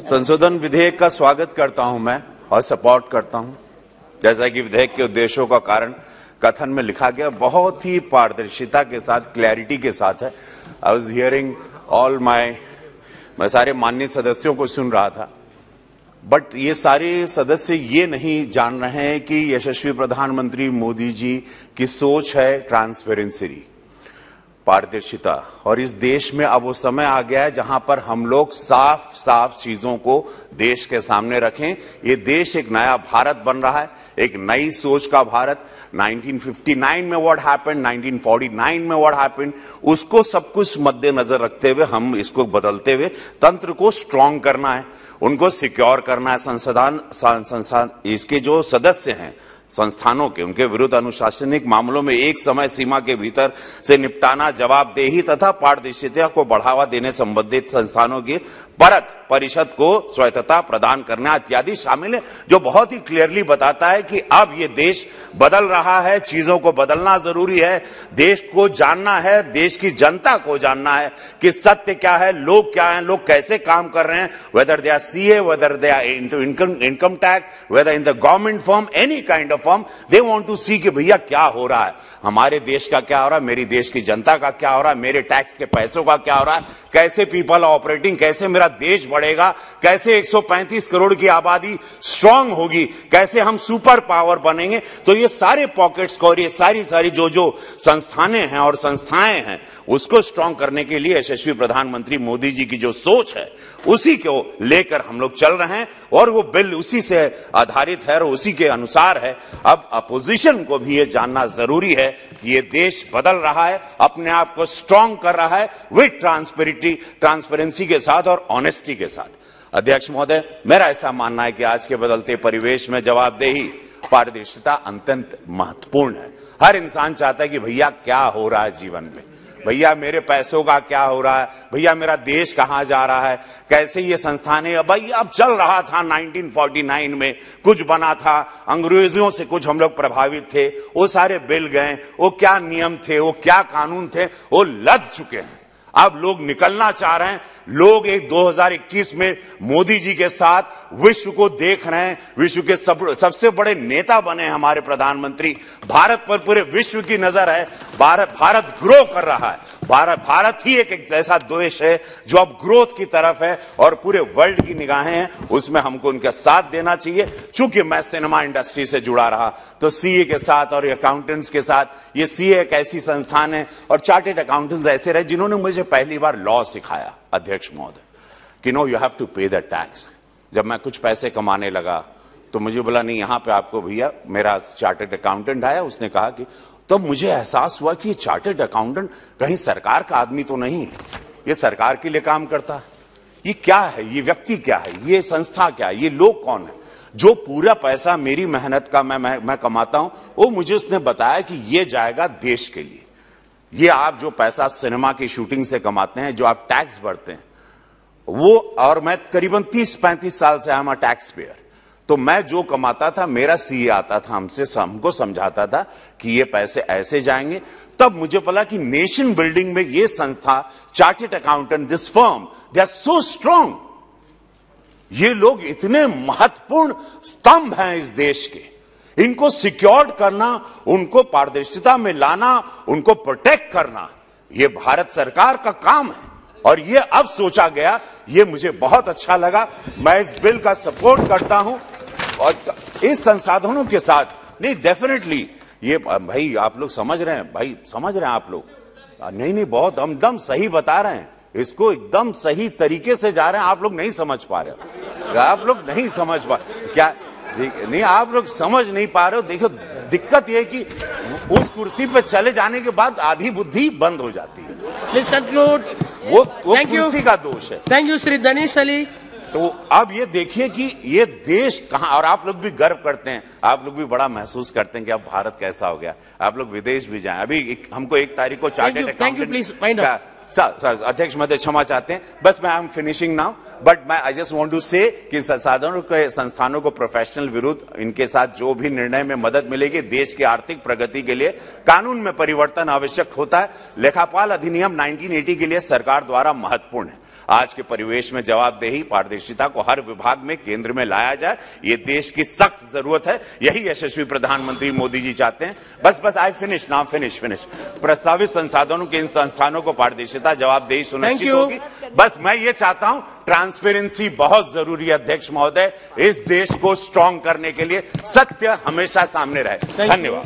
संशोधन विधेयक का स्वागत करता हूं मैं और सपोर्ट करता हूं। जैसा कि विधेयक के उद्देश्यों का कारण कथन में लिखा गया, बहुत ही पारदर्शिता के साथ, क्लैरिटी के साथ है। आई वाज हियरिंग ऑल मैं सारे माननीय सदस्यों को सुन रहा था, बट ये सारे सदस्य ये नहीं जान रहे हैं कि यशस्वी प्रधानमंत्री मोदी जी की सोच है ट्रांसपेरेंसी, पारदर्शिता। और इस देश में अब वो समय आ गया है जहां पर हम लोग साफ साफ चीजों को देश के सामने रखें। ये देश एक नया भारत बन रहा है, एक नई सोच का भारत। 1959 में व्हाट हैपेंड, 1949 में व्हाट हैपेंड, उसको सब कुछ मद्देनजर रखते हुए हम इसको बदलते हुए तंत्र को स्ट्रांग करना है, उनको सिक्योर करना है। संस्थान इसके जो सदस्य हैं संस्थानों के, उनके विरुद्ध अनुशासनिक मामलों में एक समय सीमा के भीतर से निपटाना, जवाबदेही तथा पारदर्शिता को बढ़ावा देने संबंधित संस्थानों की परत परिषद को स्वायत्तता प्रदान करना इत्यादि शामिल है, जो बहुत ही क्लियरली बताता है कि अब ये देश बदल रहा है, चीजों को बदलना जरूरी है, देश को जानना है, देश की जनता को जानना है कि सत्य क्या है, लोग क्या हैं, लोग कैसे काम कर रहे हैं, whether they are C A, whether they are into income tax, whether in the government firm, any kind of firm, they want to see कि भैया क्या हो रहा है, हमारे देश का क्या हो रहा है, मेरी देश की जनता का क्या हो रहा है, मेरे टैक्स के पैसों का क्या हो रहा है, कैसे पीपल ऑपरेटिंग, कैसे मेरा देश बढ़ेगा, कैसे 135 करोड़ की आबादी स्ट्रांग होगी, कैसे हम सुपर पावर बनेंगे। तो ये सारे पॉकेट्स को और ये सारी जो संस्थानें हैं और संस्थाएं हैं, उसको स्ट्रांग करने के लिए यशस्वी प्रधानमंत्री मोदी जी की जो सोच है उसी को लेकर हम लोग चल रहे हैं और वो बिल उसी से आधारित है और उसी के अनुसार है। अब अपोजिशन को भी ये जानना जरूरी है कि ये देश बदल रहा है, अपने आप को स्ट्रांग कर रहा है विद ट्रांसपेरेंसी के साथ और ऑनेस्टी के साथ। अध्यक्ष महोदय, मेरा ऐसा मानना है कि आज के बदलते परिवेश में जवाबदेही, पारदर्शिता अत्यंत महत्वपूर्ण है। हर इंसान चाहता है कि भैया क्या हो रहा है जीवन में, भैया मेरे पैसों का क्या हो रहा है, भैया मेरा देश कहां जा रहा है, कैसे ये संस्थानें, भाई अब चल रहा था 1949 में कुछ बना था, अंग्रेजों से कुछ हम लोग प्रभावित थे, वो सारे बिल गए, वो क्या नियम थे, वो क्या कानून थे, वो लद चुके हैं। अब लोग निकलना चाह रहे हैं, लोग एक 2021 में मोदी जी के साथ विश्व को देख रहे हैं, विश्व के सबसे बड़े नेता बने हमारे प्रधानमंत्री, भारत पर पूरे विश्व की नजर है, भारत ग्रो कर रहा है, भारत ही एक ऐसा देश है जो अब ग्रोथ की तरफ है और पूरे वर्ल्ड की निगाहें हैं, उसमें हमको उनका साथ देना चाहिए। चूंकि मैं सिनेमा इंडस्ट्री से जुड़ा रहा तो सीए के साथ और अकाउंटेंट्स के साथ, ये सीए एक ऐसी संस्थान है और चार्टेड अकाउंटेंट्स ऐसे रहे जिन्होंने मुझे पहली बार लॉ सिखाया, अध्यक्ष महोदय, कि नो यू हैव टू पे द टैक्स। जब मैं कुछ पैसे कमाने लगा तो मुझे बोला नहीं, यहां पे आपको भैया, मेरा चार्टेड अकाउंटेंट आया, उसने कहा कि तब मुझे एहसास हुआ कि ये चार्टेड अकाउंटेंट कहीं सरकार का आदमी तो नहीं है, ये सरकार के लिए काम करता है, ये क्या है, ये व्यक्ति क्या है, ये संस्था क्या है, ये लोग कौन है, जो पूरा पैसा मेरी मेहनत का मैं कमाता हूं, वो मुझे उसने बताया कि ये जाएगा देश के लिए। ये आप जो पैसा सिनेमा की शूटिंग से कमाते हैं, जो आप टैक्स भरते हैं, वो, और मैं करीबन 30-35 साल से I'm a टैक्स पेयर, तो मैं जो कमाता था, मेरा सीए आता था, हमको समझाता था कि ये पैसे ऐसे जाएंगे। तब मुझे पता कि नेशन बिल्डिंग में ये संस्था, chartered accountant, this firm, they are so strong, ये लोग इतने महत्वपूर्ण स्तंभ हैं इस देश के, इनको सिक्योर्ड करना, उनको पारदर्शिता में लाना, उनको प्रोटेक्ट करना, ये भारत सरकार का काम है और ये अब सोचा गया, ये मुझे बहुत अच्छा लगा। मैं इस बिल का सपोर्ट करता हूं और इस संसाधनों के साथ नहीं, डेफिनेटली ये, भाई आप लोग समझ रहे हैं, भाई समझ रहे हैं आप लोग, नहीं बहुत हमदम सही बता रहे हैं, इसको एकदम सही तरीके से जा रहे हैं, आप लोग नहीं समझ पा रहे हो, आप लोग नहीं समझ पा, क्या नहीं, आप लोग समझ नहीं पा रहे हो। देखो दिक्कत यह है कि उस कुर्सी पे चले जाने के बाद आधी बुद्धि बंद हो जाती है। Please conclude. वो कुर्सी का दोष है। Thank you Shri Danish Ali. तो अब ये देखिए कि ये देश कहां, और आप लोग भी गर्व करते हैं, आप लोग भी बड़ा महसूस करते हैं कि अब भारत कैसा हो गया, आप लोग विदेश भी जाएं। अभी हमको 1 तारीख को चार्टेड अकाउंटेंट, अध्यक्ष महोदय क्षमा चाहते हैं, बस मैं I am finishing now, but मैं आई जस्ट वांट टू से कि संसाधनों के संस्थानों को प्रोफेशनल विरुद्ध, इनके साथ जो भी निर्णय में मदद मिलेगी देश की आर्थिक प्रगति के लिए, कानून में परिवर्तन आवश्यक होता है। लेखापाल अधिनियम 1980 के लिए सरकार द्वारा महत्वपूर्ण है। आज के परिवेश में जवाबदेही, पारदर्शिता को हर विभाग में केंद्र में लाया जाए, ये देश की सख्त जरूरत है। यही यशस्वी प्रधानमंत्री मोदी जी चाहते हैं। बस आई फिनिश नाउ, फिनिश। प्रस्तावित संसाधनों के इन संस्थानों को पारदर्शिता, जवाबदेही सुनिश्चित होगी। बस मैं ये चाहता हूं, ट्रांसपेरेंसी बहुत जरूरी है अध्यक्ष महोदय, इस देश को स्ट्रांग करने के लिए। सत्य हमेशा सामने रहे। धन्यवाद।